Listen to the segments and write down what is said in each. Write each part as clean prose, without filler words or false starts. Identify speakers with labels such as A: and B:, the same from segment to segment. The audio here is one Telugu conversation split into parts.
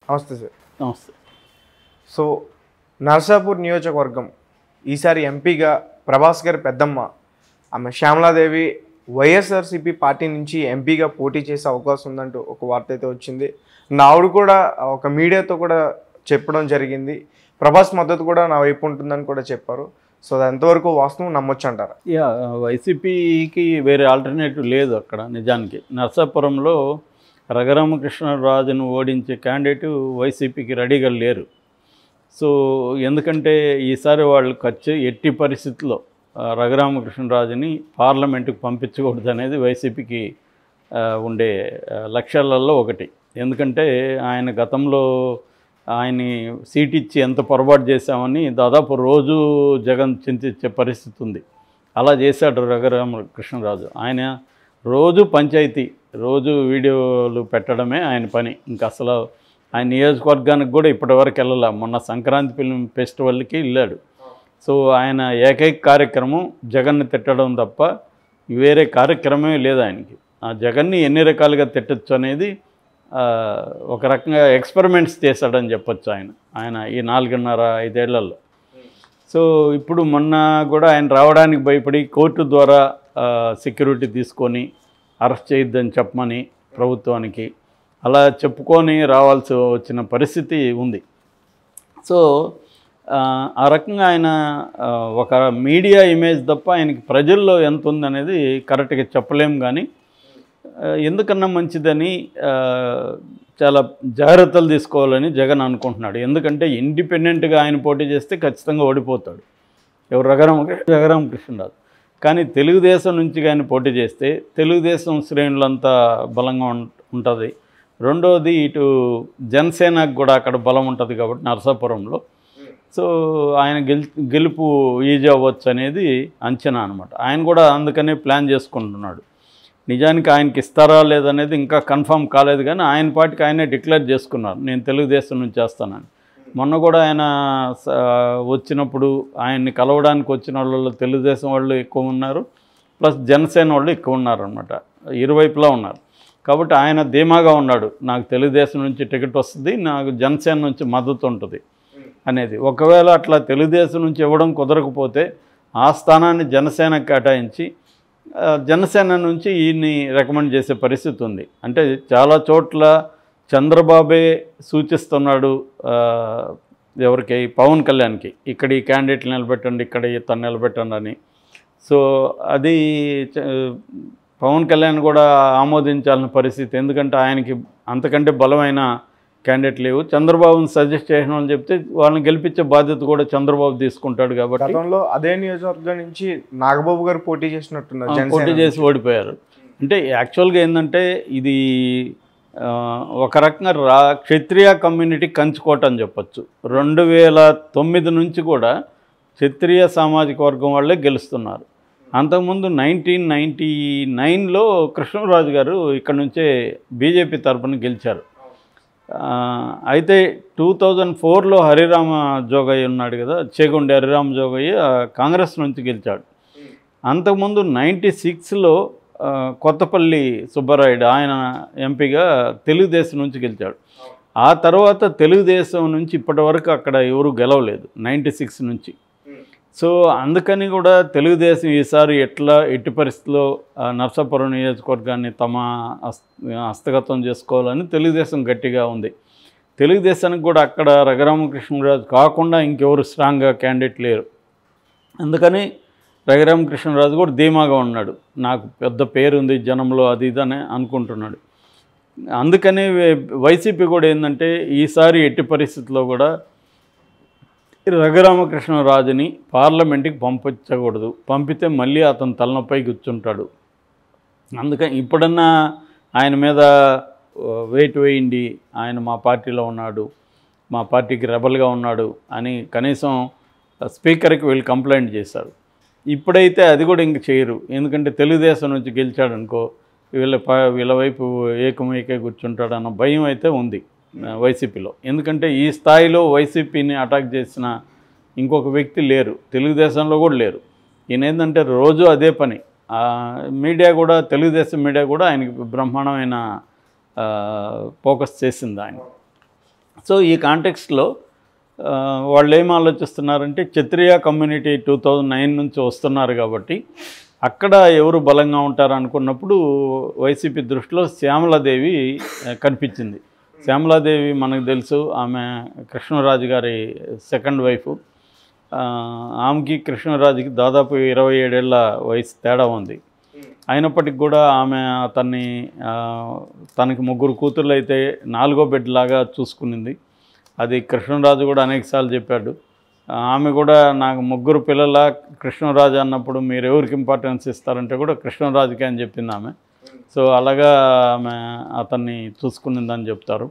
A: నమస్తే సార్.
B: నమస్తే.
A: సో నర్సాపూర్ నియోజకవర్గం ఈసారి ఎంపీగా ప్రభాస్ గారి పెద్దమ్మ ఆమె శ్యామలాదేవి వైఎస్ఆర్సీపీ పార్టీ నుంచి ఎంపీగా పోటీ చేసే అవకాశం ఉందంటూ ఒక వార్త అయితే వచ్చింది. ఆవిడ కూడా ఒక మీడియాతో కూడా చెప్పడం జరిగింది. ప్రభాస్ మద్దతు కూడా నా వైపు ఉంటుందని కూడా చెప్పారు. సో అది ఎంతవరకు వాస్తవం నమ్మొచ్చు అంటారా?
B: వైసీపీకి వేరే ఆల్టర్నేటివ్ లేదు. అక్కడ నిజానికి నర్సాపురంలో రఘురామకృష్ణరాజును ఓడించే క్యాండిడేట్ వైసీపీకి రెడీగా లేరు. సో ఎందుకంటే ఈసారి వాళ్ళు ఎట్టి పరిస్థితుల్లో రఘురామకృష్ణరాజుని పార్లమెంటుకు పంపించకూడదు అనేది వైసీపీకి ఉండే లక్ష్యాలలో ఒకటి. ఎందుకంటే ఆయన గతంలో ఆయన్ని సీట్ ఇచ్చి ఎంత పొరపాటు చేశామని దాదాపు రోజు జగన్ చింతించే పరిస్థితి ఉంది. అలా చేశాడు రఘురామకృష్ణరాజు. ఆయన రోజు పంచాయతీ, రోజు వీడియోలు పెట్టడమే ఆయన పని. ఇంకా అసలు ఆయన నియోజకవర్గానికి కూడా ఇప్పటివరకు వెళ్ళాల. మొన్న సంక్రాంతి ఫిల్మ్ ఫెస్టివల్కి వెళ్ళాడు. సో ఆయన ఏకైక కార్యక్రమం జగన్ని తిట్టడం తప్ప వేరే కార్యక్రమమే లేదు ఆయనకి. ఆ జగన్ని ఎన్ని రకాలుగా తిట్టచ్చు అనేది ఒక రకంగా ఎక్స్పెరిమెంట్స్ చేశాడని చెప్పొచ్చు ఆయన ఈ 4.5-5 ఏళ్లలో. సో ఇప్పుడు మొన్న కూడా ఆయన రావడానికి భయపడి కోర్టు ద్వారా సెక్యూరిటీ తీసుకొని అరెస్ట్ చేయొద్దని చెప్పమని ప్రభుత్వానికి అలా చెప్పుకొని రావాల్సి వచ్చిన పరిస్థితి ఉంది. సో ఆ రకంగా ఆయన ఒక మీడియా ఇమేజ్ తప్ప ఆయనకి ప్రజల్లో ఎంత ఉందనేది కరెక్ట్గా చెప్పలేము. కానీ ఎందుకన్నా మంచిదని చాలా జాగ్రత్తలు తీసుకోవాలని జగన్ అనుకుంటున్నాడు. ఎందుకంటే ఇండిపెండెంట్గా ఆయన పోటీ చేస్తే ఖచ్చితంగా ఓడిపోతాడు ఎవరు రఘురామకృష్ణరాజు. కానీ తెలుగుదేశం నుంచి కానీ పోటీ చేస్తే తెలుగుదేశం శ్రేణులంతా బలంగా ఉంటుంది. రెండోది ఇటు జనసేనకు కూడా అక్కడ బలం ఉంటుంది కాబట్టి నరసాపురంలో. సో ఆయన గెలుపు ఈజీ అవ్వచ్చు అనేది అంచనా అనమాట. ఆయన కూడా అందుకనే ప్లాన్ చేసుకుంటున్నాడు. నిజానికి ఆయనకి ఇస్తారా లేదనేది ఇంకా కన్ఫర్మ్ కాలేదు. కానీ ఆయన పార్టీకి ఆయనే డిక్లేర్ చేసుకున్నారు, నేను తెలుగుదేశం నుంచి చేస్తానని. మొన్న కూడా ఆయన వచ్చినప్పుడు ఆయన్ని కలవడానికి వచ్చిన వాళ్ళు తెలుగుదేశం వాళ్ళు ఎక్కువ ఉన్నారు, ప్లస్ జనసేన వాళ్ళు ఎక్కువ ఉన్నారు అనమాట. ఇరువైపులా ఉన్నారు. కాబట్టి ఆయన ధీమాగా ఉన్నాడు, నాకు తెలుగుదేశం నుంచి టికెట్ వస్తుంది, నాకు జనసేన నుంచి మద్దతు ఉంటుంది అనేది. ఒకవేళ అట్లా తెలుగుదేశం నుంచి ఇవ్వడం కుదరకపోతే ఆ స్థానాన్ని జనసేనకు కేటాయించి జనసేన నుంచి ఈయన్ని రికమెండ్ చేసే పరిస్థితి ఉంది. అంటే చాలా చోట్ల చంద్రబాబే సూచిస్తున్నాడు ఎవరికి, పవన్ కళ్యాణ్కి, ఇక్కడ ఈ క్యాండిడేట్ నిలబెట్టండి, ఇక్కడ తను నిలబెట్టండి అని. సో అది పవన్ కళ్యాణ్ కూడా ఆమోదించాల్సిన పరిస్థితి. ఎందుకంటే ఆయనకి అంతకంటే బలమైన క్యాండిడేట్ లేవు. చంద్రబాబుని సజెస్ట్ చేసిన వాళ్ళు చెప్తే వాళ్ళని గెలిపించే బాధ్యత కూడా చంద్రబాబు తీసుకుంటాడు. కాబట్టి
A: గతంలో అదే నియోజకవర్గం నుంచి నాగబాబు గారు పోటీ చేసినట్టున్నారు,
B: పోటీ చేసి ఓడిపోయారు. అంటే యాక్చువల్గా ఏంటంటే ఇది ఒక రకంగా క్షత్రియ కమ్యూనిటీ కంచుకోట అని చెప్పచ్చు. 2009 నుంచి కూడా క్షత్రియ సామాజిక వర్గం వాళ్ళే గెలుస్తున్నారు. అంతకుముందు 1999లో కృష్ణరాజు గారు ఇక్కడ నుంచే బీజేపీ తరఫున గెలిచారు. అయితే 2004లో హరిరామ జోగయ్య ఉన్నాడు కదా, చేగొండి హరిరామ జోగయ్య కాంగ్రెస్ నుంచి గెలిచాడు. అంతకుముందు 96లో కొత్తపల్లి సుబ్బరాయుడు ఆయన ఎంపీగా తెలుగుదేశం నుంచి గెలిచాడు. ఆ తర్వాత తెలుగుదేశం నుంచి ఇప్పటి వరకు అక్కడ ఎవరు గెలవలేదు 96 నుంచి. సో అందుకని కూడా తెలుగుదేశం ఈసారి ఎట్టి పరిస్థితుల్లో నర్సాపురం నియోజకవర్గాన్ని తమ హస్తగతం చేసుకోవాలని తెలుగుదేశం గట్టిగా ఉంది. తెలుగుదేశానికి కూడా అక్కడ రఘురామకృష్ణరాజు కాకుండా ఇంకెవరు స్ట్రాంగ్గా క్యాండిడేట్ లేరు. అందుకని రఘురామకృష్ణరాజు కూడా ధీమాగా ఉన్నాడు, నాకు పెద్ద పేరుంది జనంలో అది ఇదని అనుకుంటున్నాడు. అందుకని వైసీపీ కూడా ఏంటంటే ఈసారి ఎట్టి పరిస్థితుల్లో కూడా రఘురామకృష్ణరాజుని పార్లమెంట్కి పంపించకూడదు, పంపితే మళ్ళీ అతను తలనొప్పై కూర్చుంటాడు. అందుకని ఇప్పుడన్నా ఆయన మీద వెయిట్ వేయండి, ఆయన మా పార్టీలో ఉన్నాడు, మా పార్టీకి రెబల్గా ఉన్నాడు అని కనీసం స్పీకర్కి వీళ్ళు కంప్లైంట్ చేశారు. ఇప్పుడైతే అది కూడా ఇంక చేయరు. ఎందుకంటే తెలుగుదేశం నుంచి గెలిచాడనుకో వీళ్ళ వైపు ఏకమైకే కూర్చుంటాడన్న భయం అయితే ఉంది వైసీపీలో. ఎందుకంటే ఈ స్థాయిలో వైసీపీని అటాక్ చేసిన ఇంకొక వ్యక్తి లేరు, తెలుగుదేశంలో కూడా లేరు. ఈయన ఏంటంటే రోజు అదే పని. మీడియా కూడా, తెలుగుదేశం మీడియా కూడా ఆయనకి బ్రహ్మాండమైన ఫోకస్ చేసింది ఆయన. సో ఈ కాంటెక్స్ట్లో వాళ్ళు ఏం ఆలోచిస్తున్నారంటే క్షత్రియ కమ్యూనిటీ 2009 నుంచి వస్తున్నారు కాబట్టి అక్కడ ఎవరు బలంగా ఉంటారు అనుకున్నప్పుడు వైసీపీ దృష్టిలో శ్యామలాదేవి కనిపించింది. శ్యామలాదేవి మనకు తెలుసు, ఆమె కృష్ణరాజు గారి సెకండ్ వైఫ్. ఆమెకి కృష్ణరాజుకి దాదాపు 27 ఏళ్ల వయసు తేడా ఉంది. అయినప్పటికి కూడా ఆమె తనకి 3 కూతుర్లు అయితే 4వ బిడ్డలాగా చూసుకునింది. అది కృష్ణరాజు కూడా అనేకసార్లు చెప్పాడు. ఆమె కూడా నాకు 3 పిల్లల కృష్ణరాజు అన్నప్పుడు మీరు ఎవరికి ఇంపార్టెన్స్ ఇస్తారంటే కూడా కృష్ణరాజుకే అని చెప్పింది ఆమె. సో అలాగా ఆమె అతన్ని చూసుకునిందని చెప్తారు.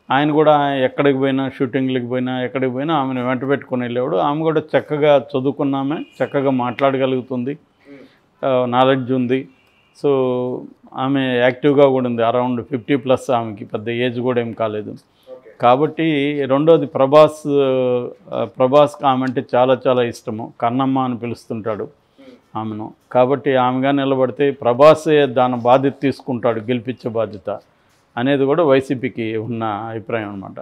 B: ఆయన కూడా ఎక్కడికి పోయినా, షూటింగ్లకి పోయినా, ఎక్కడికి పోయినా ఆమెను వెంట పెట్టుకుని వెళ్ళేవాడు. ఆమె కూడా చక్కగా చదువుకున్నామే, చక్కగా మాట్లాడగలుగుతుంది, నాలెడ్జ్ ఉంది. సో ఆమె యాక్టివ్గా కూడా ఉంది. అరౌండ్ 50+ ఆమెకి పెద్ద ఏజ్ కూడా ఏం కాలేదు. కాబట్టి రెండోది ప్రభాస్కి ఆమె అంటే చాలా చాలా ఇష్టము. కన్నమ్మ అని పిలుస్తుంటాడు ఆమెను. కాబట్టి ఆమెగా నిలబడితే ప్రభాసే దాని బాధ్యత తీసుకుంటాడు, గెలిపించే బాధ్యత అనేది కూడా వైసీపీకి ఉన్న అభిప్రాయం అనమాట.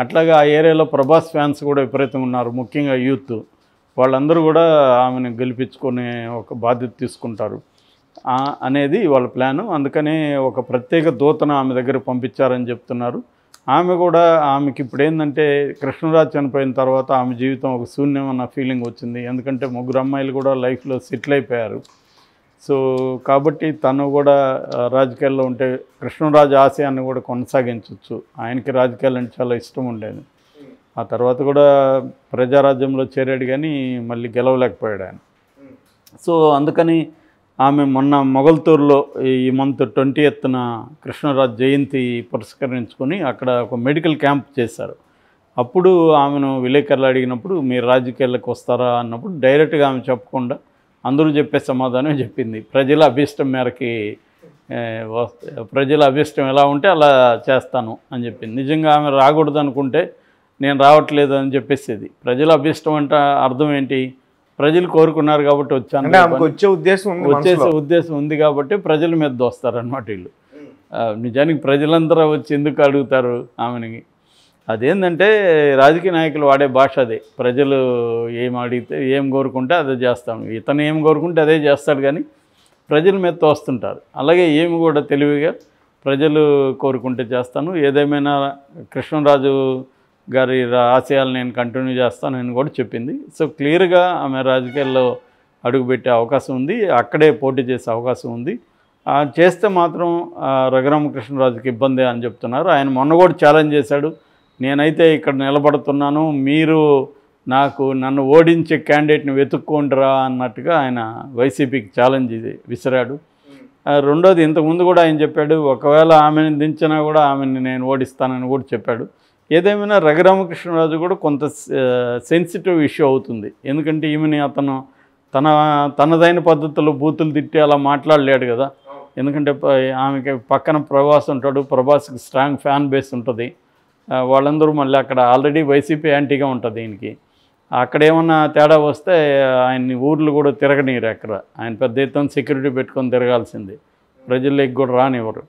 B: అట్లాగే ఆ ఏరియాలో ప్రభాస్ ఫ్యాన్స్ కూడా విపరీతంగా ఉన్నారు, ముఖ్యంగా యూత్. వాళ్ళందరూ కూడా ఆమెను గెలిపించుకునే ఒక బాధ్యత తీసుకుంటారు అనేది వాళ్ళ ప్లాను. అందుకనే ఒక ప్రత్యేక దూతను ఆమె దగ్గర పంపించారని చెప్తున్నారు. ఆమె కూడా ఆమెకి ఇప్పుడు ఏంటంటే కృష్ణరాజు చనిపోయిన తర్వాత ఆమె జీవితం ఒక శూన్యం అన్న ఫీలింగ్ వచ్చింది. ఎందుకంటే 3 అమ్మాయిలు కూడా లైఫ్లో సెటిల్ అయిపోయారు. సో కాబట్టి తను కూడా రాజకీయాల్లో ఉంటే కృష్ణరాజు ఆశయాన్ని కూడా కొనసాగించవచ్చు. ఆయనకి రాజకీయాలు అంటే చాలా ఇష్టం ఉండేది. ఆ తర్వాత కూడా ప్రజారాజ్యంలో చేరాడు కానీ మళ్ళీ గెలవలేకపోయాడు ఆయన. సో అందుకని ఆమె మొన్న మొగల్తూరులో ఈ మంత్ 20న కృష్ణరాజు జయంతి పురస్కరించుకొని అక్కడ ఒక మెడికల్ క్యాంప్ చేశారు. అప్పుడు ఆమెను విలేకరులు అడిగినప్పుడు మీరు రాజకీయాలకు వస్తారా అన్నప్పుడు డైరెక్ట్గా ఆమె చెప్పకుండా అందరూ చెప్పే సమాధానం చెప్పింది. ప్రజల అభిష్టం మేరకి ప్రజల అభిష్టం ఎలా ఉంటే అలా చేస్తాను అని చెప్పింది. నిజంగా ఆమె రాకూడదు అనుకుంటే నేను రావట్లేదు అని చెప్పేసేది. ప్రజల అభిష్టం అంటే అర్థం ఏంటి? ప్రజలు కోరుకున్నారు కాబట్టి వచ్చాను,
A: వచ్చే
B: ఉద్దేశం ఉంది కాబట్టి ప్రజల మీద దోస్తారనమాట వీళ్ళు. నిజానికి ప్రజలందరూ వచ్చి ఎందుకు అడుగుతారు ఆమెని? అదేంటంటే రాజకీయ నాయకులు వాడే భాష అదే. ప్రజలు ఏం అడిగితే ఏం కోరుకుంటే అదే చేస్తాం, ఇతను ఏం కోరుకుంటే అదే చేస్తాడు, కానీ ప్రజల మీద తోస్తుంటారు. అలాగే ఏమి కూడా తెలివిగా ప్రజలు కోరుకుంటే చేస్తాను, ఏదేమైనా కృష్ణరాజు గారి ఆశయాలు నేను కంటిన్యూ చేస్తానని కూడా చెప్పింది. సో క్లియర్గా ఆమె రాజకీయాల్లో అడుగుపెట్టే అవకాశం ఉంది, అక్కడే పోటీ చేసే అవకాశం ఉంది. చేస్తే మాత్రం రఘురామకృష్ణరాజుకి ఇబ్బంది అని చెప్తున్నారు. ఆయన మొన్న కూడా ఛాలెంజ్ చేశాడు, నేనైతే ఇక్కడ నిలబడుతున్నాను, మీరు నన్ను ఓడించే క్యాండిడేట్ని వెతుక్కోండిరా అన్నట్టుగా ఆయన వైసీపీకి ఛాలెంజ్ విసిరాడు. రెండోది ఇంతకుముందు కూడా ఆయన చెప్పాడు, ఒకవేళ ఆమెను దించినా కూడా ఆమెను నేను ఓడిస్తానని కూడా చెప్పాడు. ఏదేమైనా రఘురామకృష్ణరాజు కూడా కొంత సెన్సిటివ్ ఇష్యూ అవుతుంది. ఎందుకంటే ఈమెని అతను తనదైన పద్ధతిలో బూతులు తిట్టి అలా మాట్లాడలేడు కదా. ఎందుకంటే ఆమెకి పక్కన ప్రభాస్ ఉంటాడు, ప్రభాస్కి స్ట్రాంగ్ ఫ్యాన్ బేస్ ఉంటుంది. వాళ్ళందరూ మళ్ళీ అక్కడ ఆల్రెడీ వైసీపీ యాంటీగా ఉంటుంది ఈయనకి. అక్కడ ఏమన్నా తేడా వస్తే ఆయన్ని ఊర్లు కూడా తిరగనీరు. అక్కడ ఆయన పెద్ద ఎత్తున సెక్యూరిటీ పెట్టుకొని తిరగాల్సింది, ప్రజల్లోకి కూడా రానివ్వరు.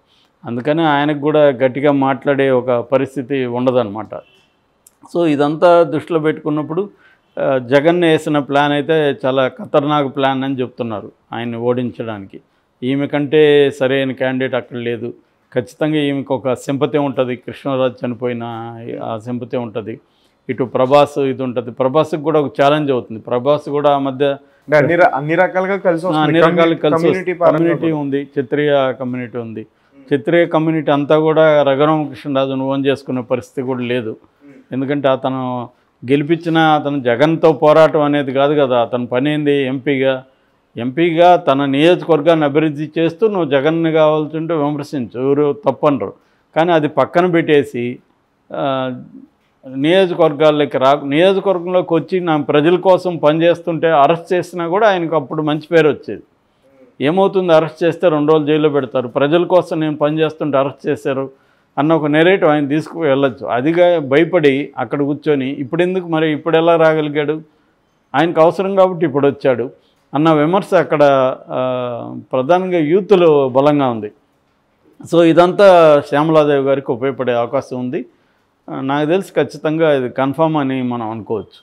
B: అందుకని ఆయనకు కూడా గట్టిగా మాట్లాడే ఒక పరిస్థితి ఉండదన్నమాట. సో ఇదంతా దృష్టిలో పెట్టుకున్నప్పుడు జగన్ వేసిన ప్లాన్ అయితే చాలా ఖతర్నాక్ ప్లాన్ అని చెప్తున్నారు ఆయన్ని ఓడించడానికి. ఈమె కంటే సరైన క్యాండిడేట్ అక్కడ లేదు. ఖచ్చితంగా ఈమెకు ఒక సింపతి ఉంటుంది, కృష్ణరాజు చనిపోయిన ఆ సింపతి ఉంటుంది. ఇటు ప్రభాస్ ఇది ఉంటుంది. ప్రభాస్కి కూడా ఒక ఛాలెంజ్ అవుతుంది. ప్రభాస్ కూడా ఆ మధ్య
A: అన్ని రకాలుగా కలిసి
B: కమ్యూనిటీ ఉంది, క్షత్రియ కమ్యూనిటీ ఉంది. క్షత్రియ కమ్యూనిటీ అంతా కూడా రఘురామకృష్ణరాజును ఓన్ చేసుకునే పరిస్థితి కూడా లేదు. ఎందుకంటే అతను గెలిపించిన అతను జగన్తో పోరాటం అనేది కాదు కదా. అతని పని ఏంది? ఎంపీగా తన నియోజకవర్గాన్ని అభివృద్ధి చేస్తూ నువ్వు జగన్ని కావాల్సి ఉంటే విమర్శించు, ఎవరు తప్పనరు. కానీ అది పక్కన పెట్టేసి నియోజకవర్గంలోకి వచ్చి నా ప్రజల కోసం పనిచేస్తుంటే అరెస్ట్ చేసినా కూడా ఆయనకు అప్పుడు మంచి పేరు వచ్చేది. ఏమవుతుంది? అరెస్ట్ చేస్తే 2 రోజులు జైల్లో పెడతారు. ప్రజల కోసం నేను పనిచేస్తుంటే అరెస్ట్ చేశారు అన్న ఒక నెరేటివ్ ఆయన తీసుకు వెళ్ళొచ్చు. అదిగా భయపడి అక్కడ కూర్చొని ఇప్పుడు ఎలా రాగలిగాడు? ఆయనకు అవసరం కాబట్టి ఇప్పుడు వచ్చాడు అన్న విమర్శ అక్కడ ప్రధానంగా యూత్లో బలంగా ఉంది. సో ఇదంతా శ్యామలాదేవి గారికి ఉపయోగపడే అవకాశం ఉంది. నాకు తెలిసి ఖచ్చితంగా ఇది కన్ఫామ్ అని మనం అనుకోవచ్చు.